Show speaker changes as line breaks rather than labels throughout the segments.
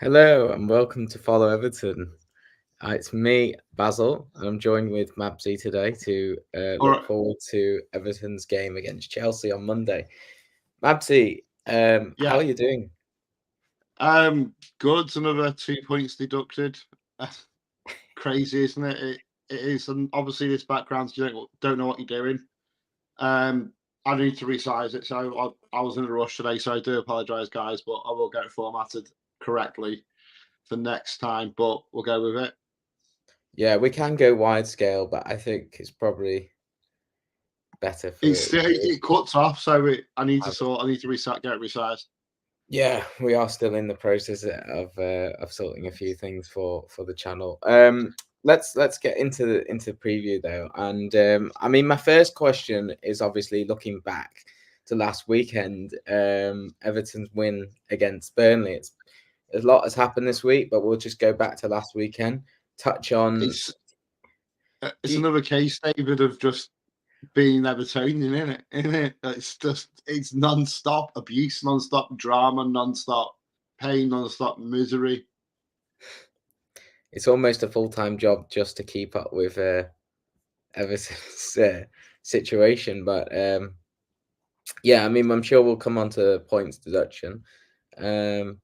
Hello and welcome to Follow Everton. It's me, Basil, and I'm joined with Mabbsy today to
All
look
right.
forward to Everton's game against Chelsea on Monday. Mabbsy, how
Yeah.
are you doing?
Good. Another 2 points deducted. Crazy, isn't it? It is, and obviously this background, you don't know what you're doing. I need to resize it, so I was in a rush today, so I do apologise, guys, but I will get it formatted correctly for next time. But we'll go with it.
Yeah, we can go wide scale, but I think it's probably better for.
It cuts off, so I need to sort. I need to reset, get it resized.
Yeah, we are still in the process of sorting a few things for the channel. Let's get into preview though, and I mean, my first question is obviously looking back to last weekend, Everton's win against Burnley. A lot has happened this week, but we'll just go back to last weekend. Touch on.
It's
Do
it's
you,
another case, David, of just being Evertonian, isn't it? Isn't it? It's non-stop abuse, non-stop drama, non-stop pain, non-stop misery.
it's almost a full-time job just to keep up with Everton's situation, but yeah, I mean, I'm sure we'll come on to points deduction. Um,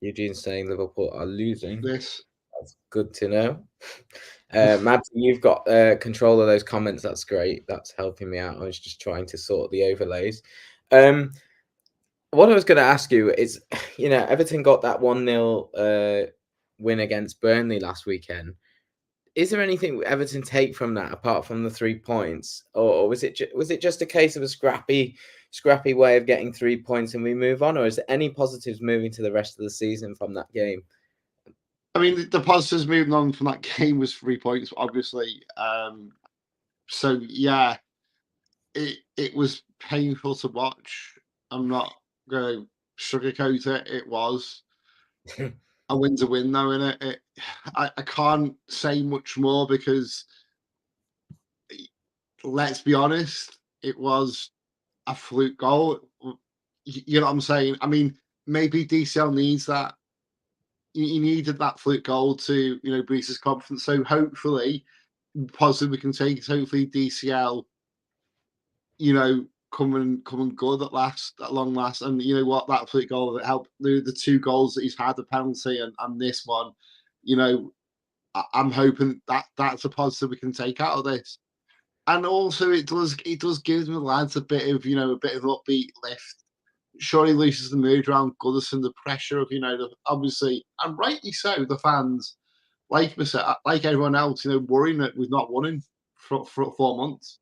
Eugene's saying Liverpool are losing.
This
That's good to know. Matt, you've got control of those comments. That's great. That's helping me out. I was just trying to sort the overlays. Um, what I was going to ask you is, Everton got that 1-0 win against Burnley last weekend. Is there anything Everton take from that apart from the 3 points, or was it just a case of a scrappy way of getting 3 points and we move on, or is there any positives moving to the rest of the season from that game?
I mean, the positives moving on from that game was 3 points, obviously. So yeah, it was painful to watch. I'm not going to sugarcoat it. It was a win's a win, though, innit? I can't say much more because let's be honest, it was a fluke goal. You know what I'm saying? I mean, maybe DCL needs that. He needed that fluke goal to, boost his confidence. So hopefully, positive we can take it. Hopefully, DCL, coming good at long last. And you know what? That fluke goal that helped the two goals that he's had, the penalty and this one. You know, I'm hoping that that's a positive we can take out of this. And also, it does give the lads a bit of a bit of upbeat lift. Surely loses the mood around Goodison, the pressure of obviously, and rightly so, the fans like everyone else, worrying that we've not won in for 4 months.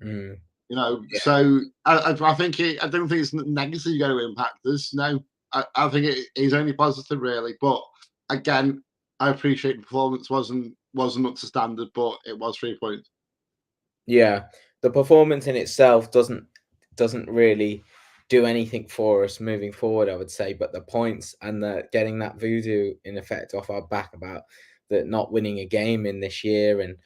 Mm, yeah,
So I think I don't think it's negatively going to impact us. No, I think it is only positive really. But again, I appreciate the performance wasn't up to standard, but it was 3 points.
yeah. The performance in itself doesn't really do anything for us moving forward, I would say. But the points and the getting that voodoo in effect off our back about the not winning a game in this year, and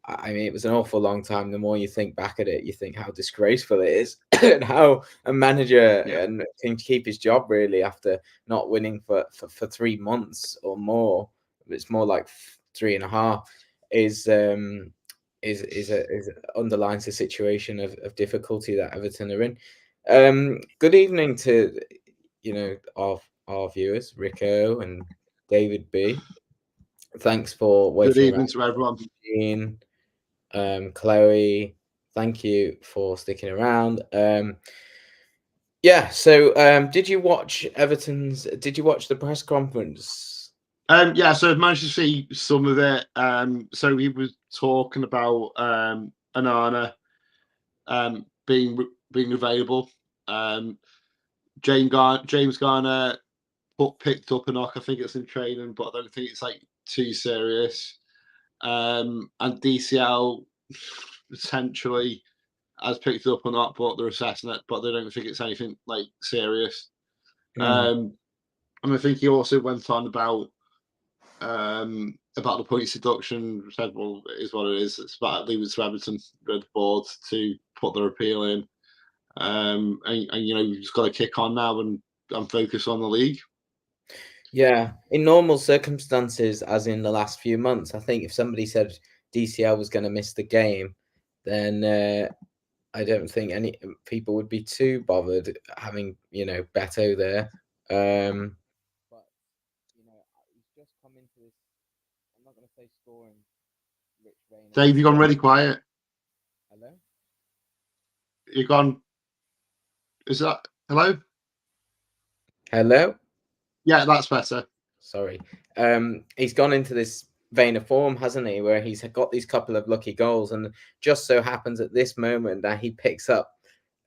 I mean, it was an awful long time. The more you think back at it, you think how disgraceful it is, and how a manager
Yeah.
can keep his job really after not winning for 3 months or more. It's more like 3.5. Is underlines the situation of difficulty that Everton are in. Good evening to our viewers, Rico and David B. Thanks for
Good
waiting
evening
around.
to everyone.
Eugene, Chloe, thank you for sticking around. Yeah, so did you watch did you watch the press conference?
Yeah, so I've managed to see some of it. So he was talking about Anana being available. Um, James Garner picked up a knock. I think it's in training, but I don't think it's like too serious. And DCL potentially has picked it up or not, but they're assessing it, but they don't think it's anything like serious.
Hmm.
Um, and I think he also went on about the points deduction. Said, well, it is what it is. It's about leaving to Everton, the board to put their appeal in. And you've just got to kick on now and focus on the league.
Yeah, in normal circumstances, as in the last few months, I think if somebody said DCL was going to miss the game, then I don't think any people would be too bothered having Beto there. But he's just come into this. I'm not going to say scoring rich vein of
Dave, you've gone
form.
really quiet.
Hello,
You've gone. Is that hello?
hello.
Yeah, that's better.
Sorry. He's gone into this vein of form, hasn't he? Where he's got these couple of lucky goals, and just so happens at this moment that he picks up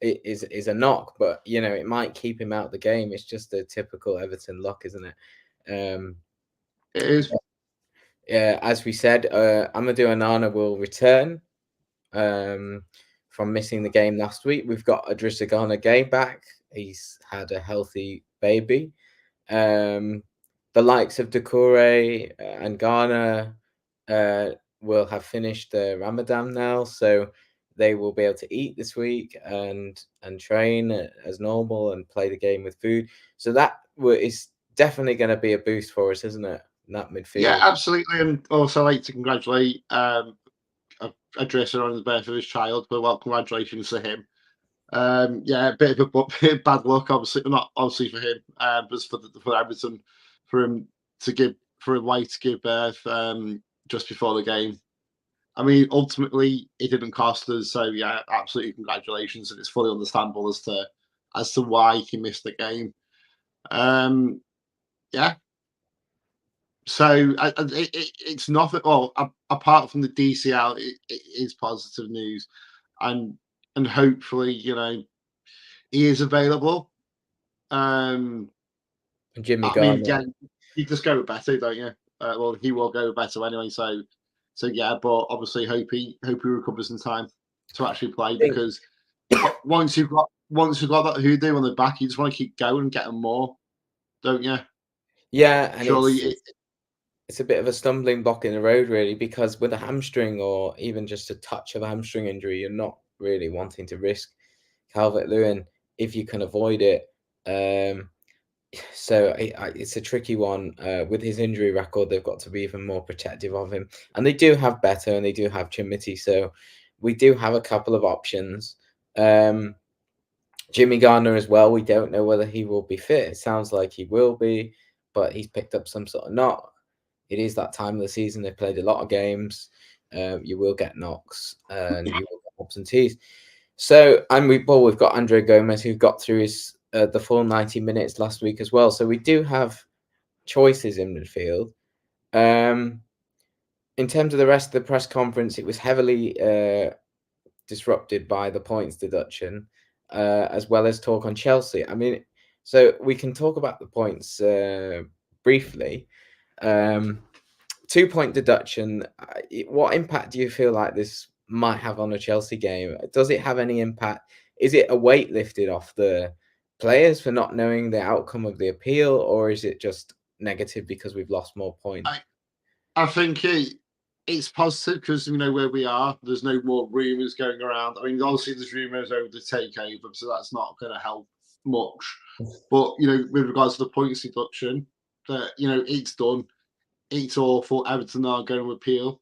is a knock, but it might keep him out of the game. It's just a typical Everton luck, isn't it?
It is.
As we said, Amadou Onana will return from missing the game last week. We've got Idrissa Gana Gay back. He's had a healthy baby. Um, the likes of Doucouré and Ghana will have finished the Ramadan now, so they will be able to eat this week and train as normal and play the game with food. So that is definitely going to be a boost for us, isn't it? In that
Yeah,
midfield.
absolutely. And also, I'd like to congratulate Adressa on the birth of his child. But well, congratulations to him. Yeah, a bit of a bad luck, obviously, not obviously for him, but for Everton, for him for a wife to give birth just before the game. I mean, ultimately, it didn't cost us. So yeah, absolutely congratulations, and it's fully understandable as to why he missed the game. Um, yeah. So it's nothing. Well, apart from the DCL, it is positive news, and hopefully, he is available. Um,
Jimmy
I mean,
Garner.
yeah, you just go with better, don't you? Well, he will go with better anyway. So yeah, but obviously, hope he recovers in time to actually
I
play
think,
because once you've got that hoodoo on the back, you just want to keep going and getting more, don't you?
yeah, and
Surely,
it's a bit of a stumbling block in the road, really, because with a hamstring or even just a touch of a hamstring injury, you're not really wanting to risk Calvert Lewin if you can avoid it. Um, so it's a tricky one. With his injury record, they've got to be even more protective of him, and they do have Beto and they do have Chimity, so we do have a couple of options. Um, Jimmy Garner as well. We don't know whether he will be fit. It sounds like he will be, but he's picked up some sort of knock. It is that time of the season. They've played a lot of games. You will get knocks and you will get absentees. So, and we've got Andre Gomez who got through his the full 90 minutes last week as well. So we do have choices in midfield. Um, in terms of the rest of the press conference, it was heavily disrupted by the points deduction, as well as talk on Chelsea. I mean, so we can talk about the points briefly. 2 point deduction. What impact do you feel like this might have on a Chelsea game? Does it have any impact? Is it a weight lifted off the players for not knowing the outcome of the appeal, or is it just negative because we've lost more points?
I think it's positive because we know where we are. There's no more rumours going around. I mean, obviously there's rumours over the takeover, so that's not going to help much. But with regards to the points deduction, that it's done. It's awful. Everton are going to appeal,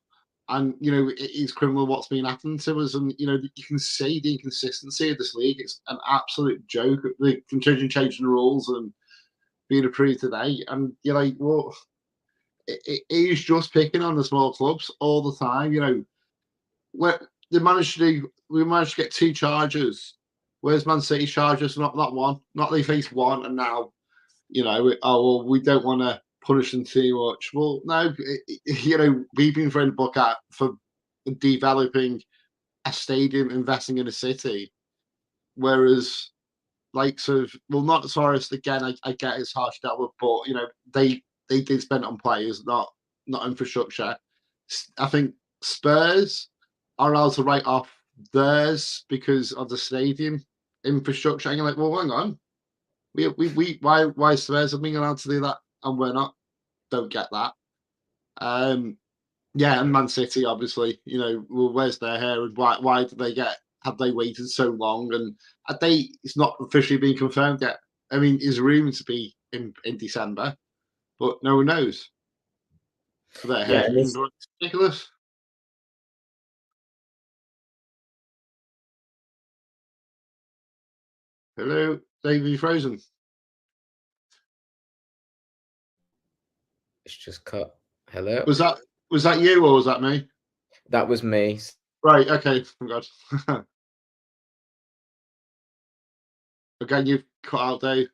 and it's criminal what's been happening to us. And you can see the inconsistency of this league. It's an absolute joke. They continue changing the rules and being approved today, and you're like, what? He's just picking on the small clubs all the time. Where we managed to get two charges. Where's Man City's charges? Not one. Not they faced one, and now oh well, we don't want to punish them too much. Well, no, we've been throwing the book at for developing a stadium, investing in a city, whereas likes of not Forest again. I get it's harsh dealt with, but they did spend it on players, not infrastructure. I think Spurs are allowed to write off theirs because of the stadium infrastructure. And you're like, well, hang on, why Spurs are being allowed to do that and we're not? Don't get that. Yeah, and Man City, obviously, well, where's their hair and why did they get? Have they waited so long? And it's not officially been confirmed yet. I mean, it's rumored to be in December. but no one knows. I better
Yeah,
hear
and
from
this
you. It's ridiculous. Hello, David, you frozen?
it's just cut. Hello?
Was that you or was that me?
That was me.
Right. Okay. Thank God. Again, you've cut out, Dave.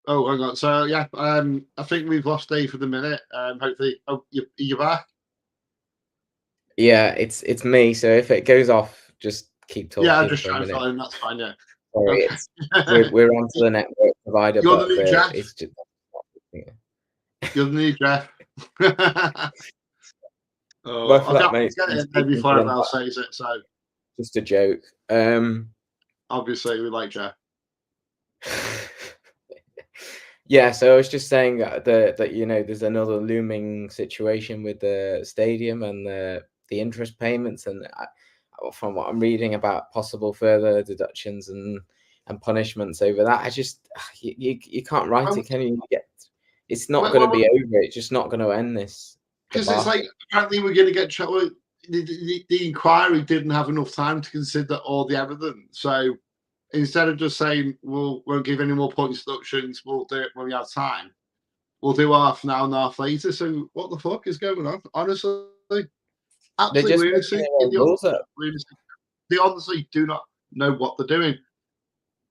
Oh, hang on. So yeah, I think we've lost Dave for the minute. Hopefully, oh, you're back.
Yeah, it's me. So if it goes off, just keep
Yeah, I'm
talking
just
for a
trying to
minute.
fill in. That's fine. Yeah.
Sorry,
Okay.
it's we're onto the network provider,
You're the
but
new Jeff.
it's just
You're the new Jeff.
my
Oh, I'll
flatmate's
get
been
it there
speaking
before
to
everyone
them.
else says it. So
Just a joke.
obviously, we like Jeff.
Yeah, so I was just saying that there's another looming situation with the stadium and the interest payments, and from what I'm reading about possible further deductions and punishments over that, I just you can't write
Well,
it, can you? It's not going to
well,
be over. It's just not going to end this
because it's like
debacle.
apparently we're going to get trouble. The inquiry didn't have enough time to consider all the evidence. So instead of just saying we'll won't give any more points deductions, we'll do it when we have time. We'll do half now and half later. So what the fuck is going on? Honestly,
They're
absolute
just making
lunacy.
their own rules up.
Lunacy. They honestly do not know what they're doing.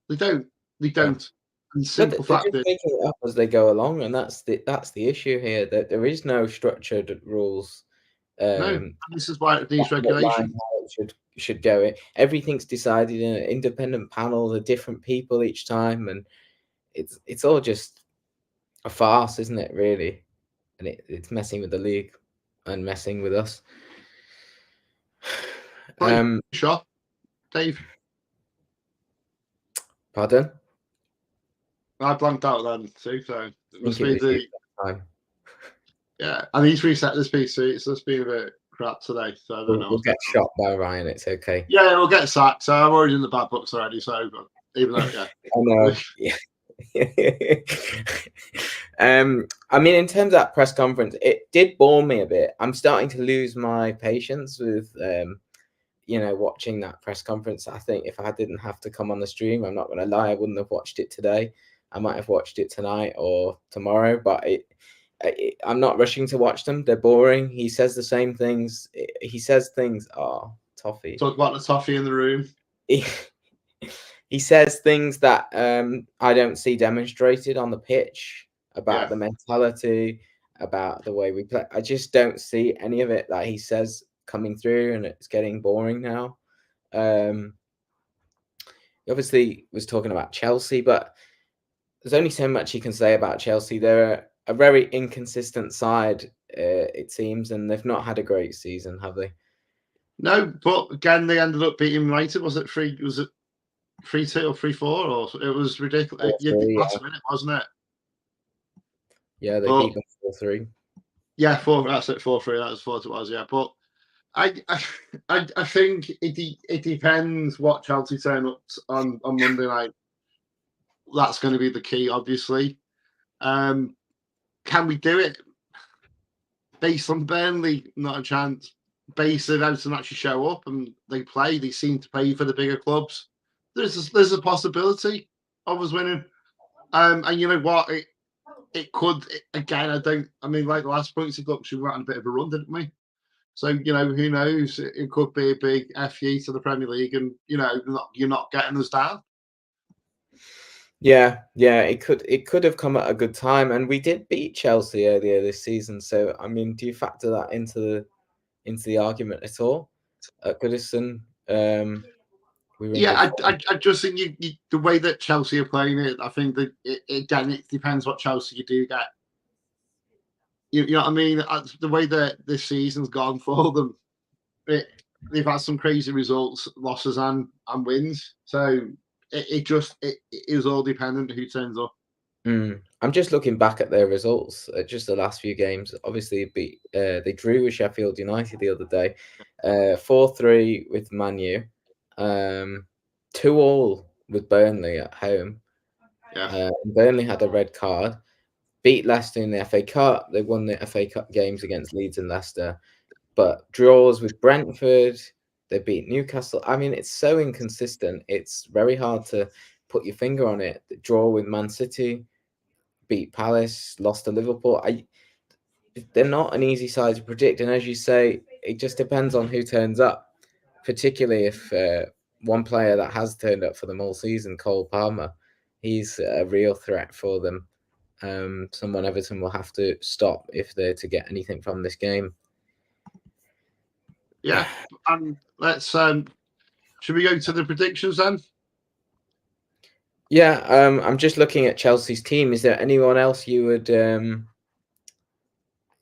They don't. They
Yeah.
don't. And the
No,
simple
they're
fact
just
is,
making it up as they go along, and that's the issue here. That there is no structured rules.
no. And
Um,
this is why it needs
definite line
regulation.
how it should go. Everything's decided in an independent panel. The different people each time, and it's all just a farce, isn't it? Really, and it's messing with the league and messing with us.
Pretty sure, Dave.
Pardon?
I blanked out then too. So it
I think
must
it
be
was you
the
that time.
yeah. I need to reset this PC. It's just been a bit crap today, so I don't know
We'll
what's
get
going on.
shot by Ryan. It's okay.
Yeah, we'll get sacked. So I'm already in the bad books already. So even though, yeah,
I know. Yeah. I mean, in terms of that press conference, it did bore me a bit. I'm starting to lose my patience with, watching that press conference. I think if I didn't have to come on the stream, I'm not going to lie, I wouldn't have watched it today. I might have watched it tonight or tomorrow, but I'm not rushing to watch them. They're boring. He says the same things. He says things. Oh, toffee.
talk about the toffee in the room.
He says things that I don't see demonstrated on the pitch about
Yeah,
the mentality, about the way we play. I just don't see any of it that he says coming through, and it's getting boring now. He obviously was talking about Chelsea, but there's only so much you can say about Chelsea. They're a very inconsistent side, it seems, and they've not had a great season, have they?
no, but again, they ended up beating United. Was it three? Was it 3-2 or 3-4? Or it was ridiculous.
Four
Yeah, the
three,
last minute, wasn't it?
yeah, they
But
beat them 4-3.
yeah, four. That's it. 4-3. That was what it was. Yeah, but I think it depends what Chelsea turn up on Monday night. That's going to be the key, obviously. Can we do it based on Burnley? Not a chance. Based on Everton actually show up and they play, they seem to play for the bigger clubs. There's a possibility of us winning. And you know what? It could again. I mean, like the last points of we were on a bit of a run, didn't we? So who knows? It could be a big FU to the Premier League, and you're not getting us down.
Yeah, yeah, it could have come at a good time, and we did beat Chelsea earlier this season. So, I mean, do you factor that into the argument at all? At Goodison, we were in good
Yeah,
form.
I just think the way that Chelsea are playing it, I think that again it depends what Chelsea you do get. You know what I mean? The way that this season's gone for them, they've had some crazy results, losses and wins. So it is all dependent who turns up.
I'm just looking back at their results, just the last few games. Obviously, they drew with Sheffield United the other day, 4-3 with Man U, 2-2 with Burnley at home.
Yeah.
Burnley had a red card, beat Leicester in the FA Cup. They won the FA Cup games against Leeds and Leicester, but draws with Brentford. They beat Newcastle. I mean, it's so inconsistent. It's very hard to put your finger on it. The draw with Man City, beat Palace, lost to Liverpool. They're not an easy side to predict, and as you say, it just depends on who turns up. Particularly if one player that has turned up for them all season, Cole Palmer, he's a real threat for them. Someone Everton will have to stop if they're to get anything from this game.
Yeah, and let's should we go to the predictions then?
Yeah, I'm just looking at Chelsea's team. Is there anyone else you would, when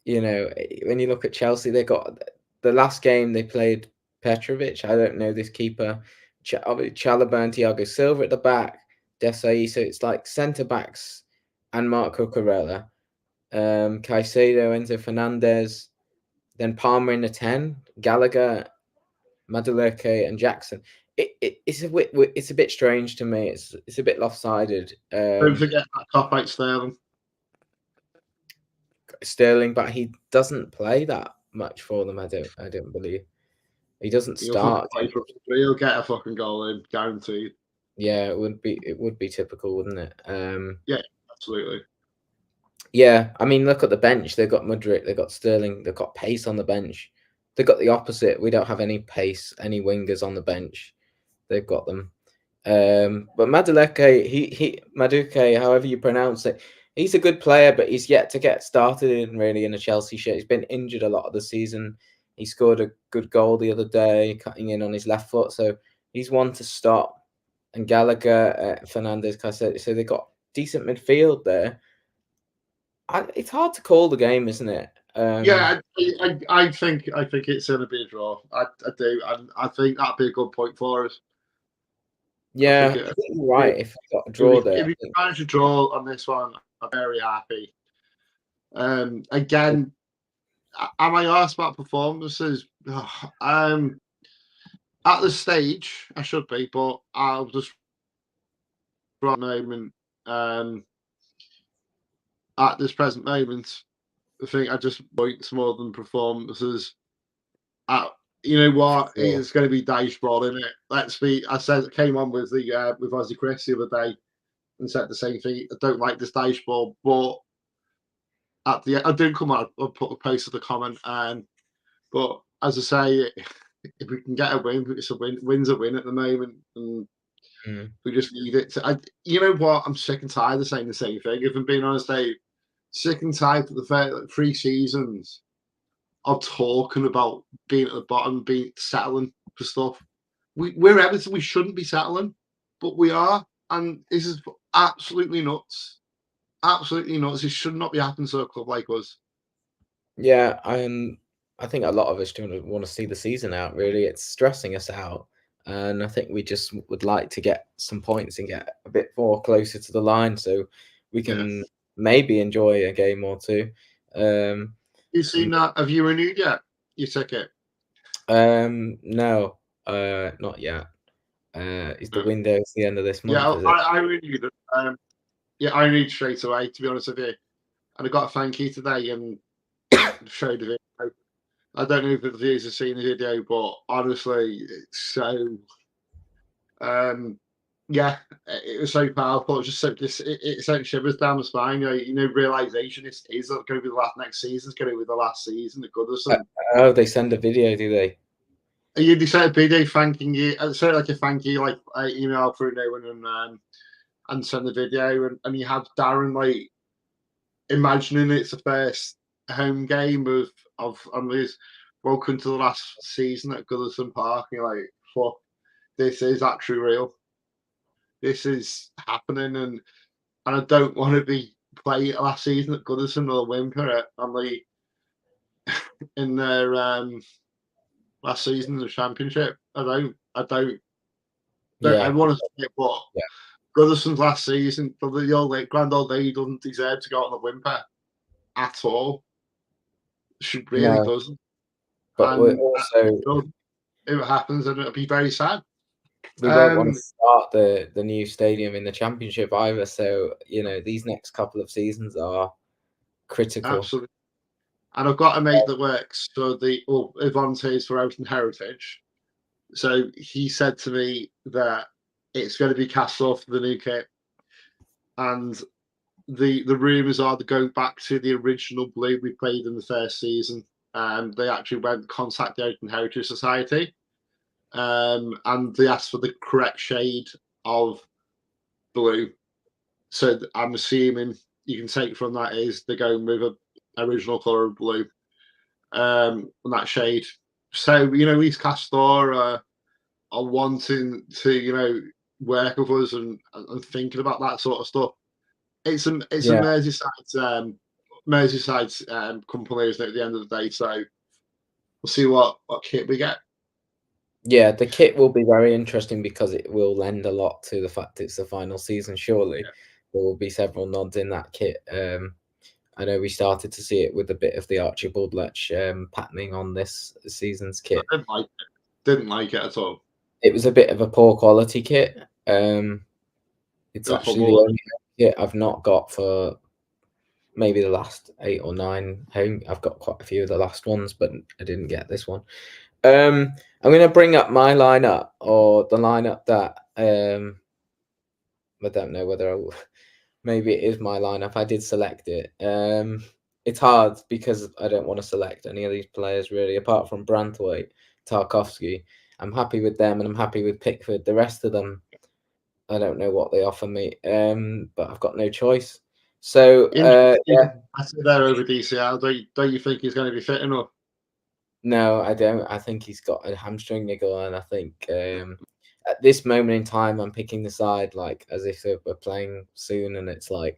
you look at Chelsea, they got the last game they played Petrovic. I don't know this keeper. Chalobah and Thiago Silva at the back, Desai. So it's like centre backs and Marco Cucurella, Caicedo, Enzo Fernandez, then Palmer in the 10, Gallagher, Madueke, and Jackson. It's a bit strange to me. It's a bit lopsided.
Don't forget that cop-out Sterling.
Sterling, but he doesn't play that much for them. I don't believe he doesn't start.
He'll get a fucking goal in, guaranteed.
Yeah, it would be typical, wouldn't it?
Yeah, absolutely.
Yeah, I mean, look at the bench. They've got Mudryk, they've got Sterling, they've got pace on the bench. They've got the opposite. We don't have any pace, any wingers on the bench. They've got them. But Madueke, however you pronounce it, he's a good player, but he's yet to get started in a Chelsea shirt. He's been injured a lot of the season. He scored a good goal the other day, cutting in on his left foot. So he's one to stop. And Gallagher, Fernandez, Caicedo. So they've got decent midfield there. It's hard to call the game, isn't it?
Yeah, I think it's going to be a draw. I do. I think that'd be a good point for us.
Yeah, I think you're right. If we got a draw there,
if we manage to draw on this one, I'm very happy. Again, am I asked about performances? At this stage, I should be, but I'll just run moment. At this present moment, I think I just points more than performances. You know what?
Sure.
It's going to be dice roll, isn't it? I said, came on with the with Ozzy Chris the other day and said the same thing. I don't like this dice ball, but at the I didn't come out. I put a post of the comment, but as I say, if we can get a win, it's a win. Win's a win at the moment, and we just need it. You know what? I'm sick and tired of saying the same thing. If I'm being honest, Dave, sick and tired for the 3 seasons of talking about being at the bottom, settling for stuff. We're Everton. We shouldn't be settling, but we are, and this is absolutely nuts. Absolutely nuts. It should not be happening to a club like us.
Yeah, I think a lot of us don't want to see the season out. Really, it's stressing us out, and I think we just would like to get some points and get a bit more closer to the line, so we can maybe enjoy a game or two.
You seen that? Have you renewed yet? Your ticket?
No, not yet. Is the window at the end of this month?
Yeah,
Is it?
I renewed it. Yeah, I renewed straight away. To be honest with you, and I got a thank you today and showed the video. I don't know if the viewers have seen the video, but honestly, it's so. Yeah, it was so powerful. It just it sent shivers down the spine. Realization is going to be the last next season. It's going to be the last season at Goodison.
Oh, they send a video, do they?
Yeah, they sent a video thanking you. Sort like a thank you, like email through no one and send the video, and you have Darren like imagining it's the first home game of his welcome to the last season at Goodison Park. And you're like, fuck, this is actually real. This is happening, and I don't want to be playing last season at Goodison or Whimper in their last season of the Championship. I don't.
Yeah.
I want to say it, but Goodison's last season, the old grand old lady doesn't deserve to go on the Whimper at all. She really doesn't.
But we're also,
if it happens, then it'll be very sad.
We won't want to
Um,
start the new stadium in the Championship either. So these next couple of seasons are critical.
Absolutely. And I've got a mate that works for volunteers for Everton Heritage. So he said to me that it's going to be cast off the new kit, and the rumours are to go back to the original blue we played in the first season. They actually went contact the Open Heritage Society, and they asked for the correct shade of blue. So I'm assuming you can take from that is they're going with a original colour of blue, and that shade. So East Castor are wanting to work with us and thinking about that sort of stuff. It's a
Yeah,
Merseyside company, isn't it, at the end of the day? So we'll see what kit we get.
yeah. The kit will be very interesting because it will lend a lot to the fact it's the final season. Surely there will be several nods in that kit. I know we started to see it with a bit of the Archibald Lech patterning on this season's kit.
Didn't like it at all.
It was a bit of a poor quality kit. It's
The
actually the
footballer.
only kit I've not got for maybe the last 8 or 9 home. I've got quite a few of the last ones, but I didn't get this one. I'm going to bring up my lineup, or the lineup that I don't know whether maybe it is my lineup. I did select it. It's hard because I don't want to select any of these players really, apart from Branthwaite, Tarkovsky. I'm happy with them, and I'm happy with Pickford. The rest of them, I don't know what they offer me, but I've got no choice. So yeah,
I said there over DCL. Don't you think he's going to be fit enough?
no, I don't. I think he's got a hamstring niggle, and I think at this moment in time, I'm picking the side like as if we're playing soon, and it's like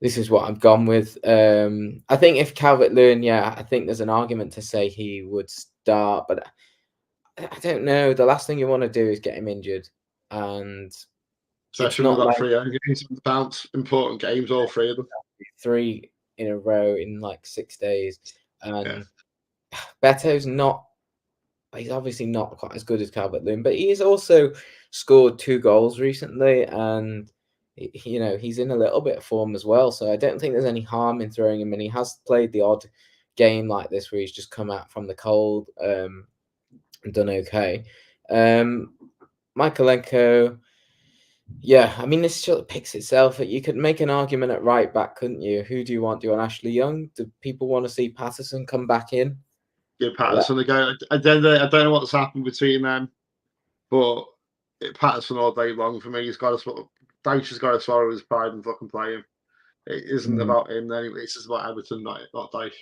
this is what I've gone with. I think if Calvert-Lewin, yeah, I think there's an argument to say he would start, but I don't know. The last thing you want to do is get him injured, and it's
Especially when we've
not
got
like
3 home games on the bounce, important games, all 3 of them.
3 in a row in like 6 days,
Yeah.
and Beto's not. He's obviously not quite as good as Calvert-Lewin, but he's also scored 2 goals recently, and he's in a little bit of form as well. So I don't think there's any harm in throwing him in. He has played the odd game like this where he's just come out from the cold and done okay. Michaelenko, yeah, I mean, this sort of picks itself. You could make an argument at right back, couldn't you? Who do you want? Do you want Ashley Young? Do people want to see Patterson come back in?
Give Patterson a go. I don't know what's happened between them, but Patterson all day long for me. He's got to Dyche has got to swallow his pride and fucking play him. It isn't
Mm.
about him anyway. It's just about Everton, not Dyche.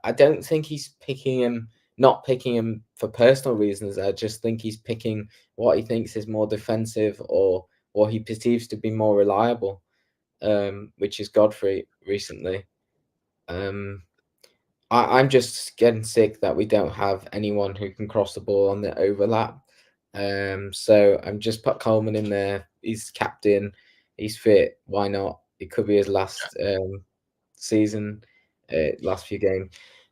I don't think he's not picking him for personal reasons. I just think he's picking what he thinks is more defensive or what he perceives to be more reliable, which is Godfrey recently. I'm just getting sick that we don't have anyone who can cross the ball on the overlap. So I'm just put Coleman in there. He's captain. He's fit. Why not? It could be his last season, last few games.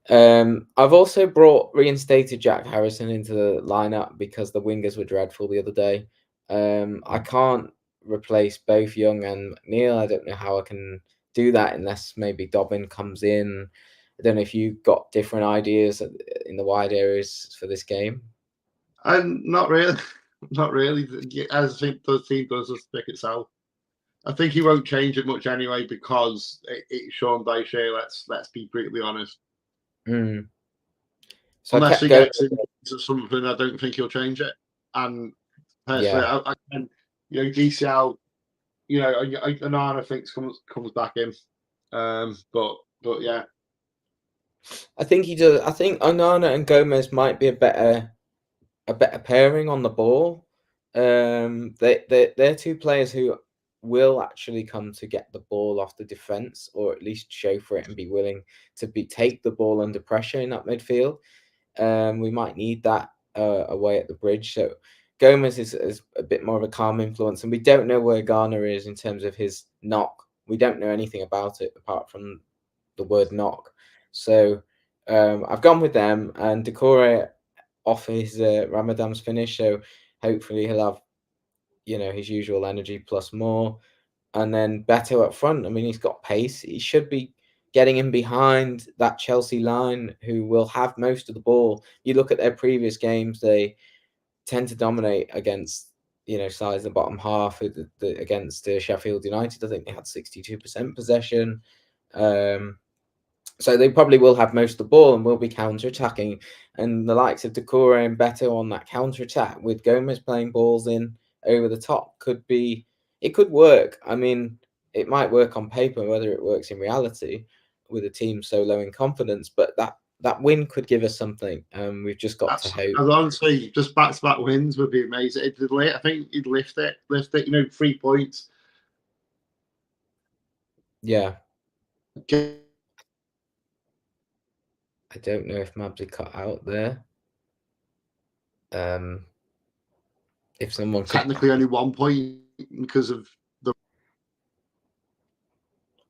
I've also reinstated Jack Harrison into the lineup because the wingers were dreadful the other day. I can't replace both Young and McNeil. I don't know how I can do that unless maybe Dobbin comes in. I don't know if you've got different ideas in the wide areas for this game.
And not really, not really. As I think the team does just pick itself. I think he won't change it much anyway because it's Sean Dyche. Let's be brutally honest.
Mm. So I
Unless
kept
he
going.
gets into something, I don't think he'll change it. And personally,
Yeah,
I can, DCL, Anana thinks comes back in. But yeah,
I think he does. I think Onana and Gomez might be a better pairing on the ball. They're 2 players who will actually come to get the ball off the defense, or at least show for it and be willing to take the ball under pressure in that midfield. We might need that away at the Bridge. So Gomez is a bit more of a calm influence, and we don't know where Garner is in terms of his knock. We don't know anything about it apart from the word knock. So I've gone with them, and Decore off his Ramadan's finish, so hopefully he'll have his usual energy plus more. And then Beto up front. I mean, he's got pace. He should be getting in behind that Chelsea line, who will have most of the ball. You look at their previous games; they tend to dominate against sides in the bottom half. Against Sheffield United, I think they had 62% possession. So they probably will have most of the ball and will be counter-attacking. And the likes of Decore and Beto on that counter-attack with Gomez playing balls in over the top it could work. I mean, it might work on paper, whether it works in reality with a team so low in confidence, but that win could give us something. We've just got to hope.
Honestly, just back-to-back wins would be amazing. I think he'd lift it, 3 points.
Yeah. I don't know if Mabbsy cut out there. If someone
technically only 1 point because of the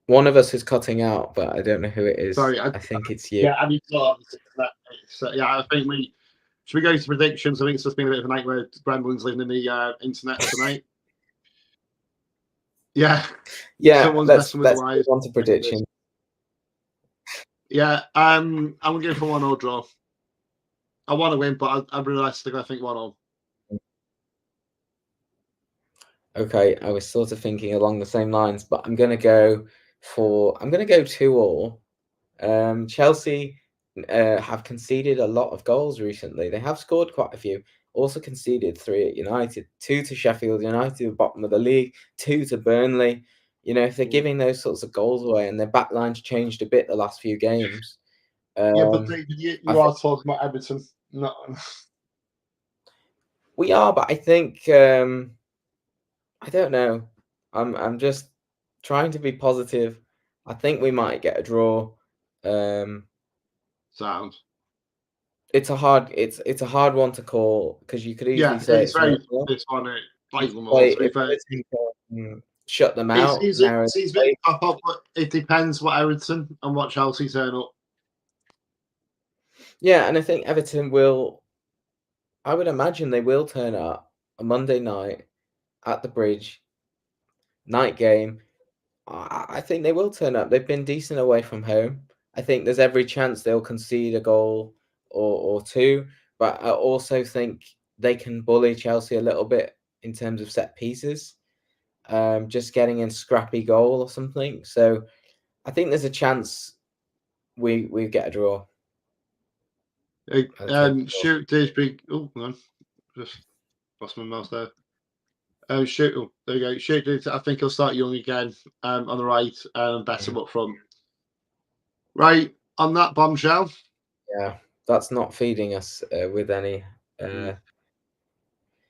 one of us is cutting out, but I don't know who it is.
Sorry,
I think it's you.
Yeah, I need to. So, yeah, I think should we go to predictions? I think it's just been a bit of a nightmare. Gremlin's living in the internet tonight. Yeah,
someone's messing with the wires. On to prediction.
Yeah, I'm gonna go for 1-0 draw. I want to win, but I'm realistic. I think 1-0.
Okay, I was sort of thinking along the same lines, but I'm gonna go 2-2. Chelsea have conceded a lot of goals recently. They have scored quite a few. Also conceded 3 at United, 2 to Sheffield United, the bottom of the league, 2 to Burnley. If they're giving those sorts of goals away and their backline's changed a bit the last few games.
Yeah, but you are talking about Everton. No.
We are, but I think I don't know. I'm just trying to be positive. I think we might get a draw.
Sound.
It's a hard one to call because you could easily say
it's very this one.
Shut them out.
It depends what Everton and what Chelsea turn up.
Yeah, and I think Everton will. I would imagine they will turn up a Monday night at the Bridge. Night game. I think they will turn up. They've been decent away from home. I think there's every chance they'll concede a goal or two, but I also think they can bully Chelsea a little bit in terms of set pieces, just getting in scrappy goal or something. So I think there's a chance we get a draw.
Shoot, Disby. Oh, hang on. Just lost my mouse there. Shoot, oh, there you go. Shoot, I think he'll start Young again on the right and Better up front. Right, on that bombshell.
Yeah, that's not feeding us with any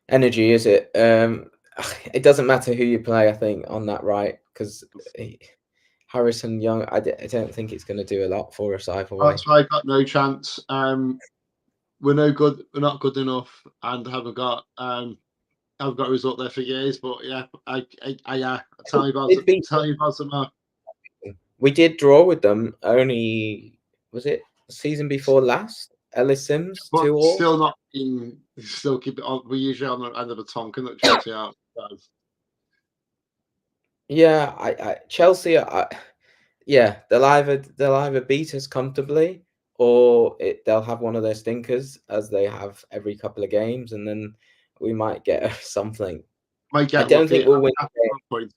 energy, is it? It doesn't matter who you play, I think, on that right, because Harrison Young, I don't think it's going to do a lot for us either way.
That's why I got no chance. We're no good. We're not good enough, and haven't got a result there for years. But yeah, I tell you about some.
We did draw with them. Only was it the season before last? Ellis Sims, 2-2.
Still not in. Still keep it on. We're usually on the end of a Tonkin that Chelsea out.
Yeah, I Chelsea. Yeah, they'll either beat us comfortably, or they'll have one of their stinkers, as they have every couple of games, and then we might get something. I don't think we'll win the game.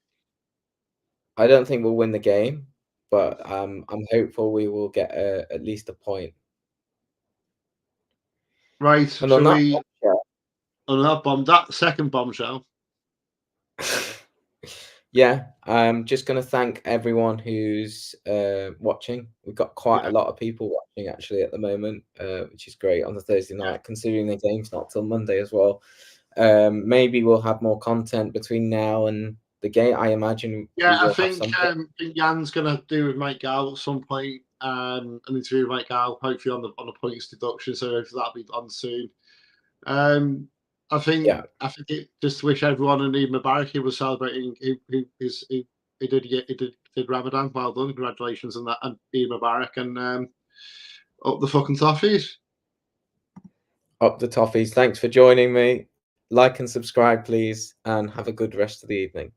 I don't think we'll win the game, but I'm hopeful we will get at least a point.
Right.
And on
that second bombshell.
Yeah, I'm just going to thank everyone who's watching. We've got quite a lot of people watching actually at the moment, which is great on the Thursday night, considering the game's not till Monday as well. Maybe we'll have more content between now and the game. I imagine.
Yeah, I think Yann's going to do with Mike Gow at some point. An interview with Mike Gow, hopefully on the points deduction. So hopefully that'll be on soon. I think just wish everyone and Eid Mubarak who was celebrating. He did Ramadan. Well done, congratulations on that, and Eid Mubarak, and up the fucking Toffees.
Up the Toffees. Thanks for joining me. Like and subscribe, please, and have a good rest of the evening.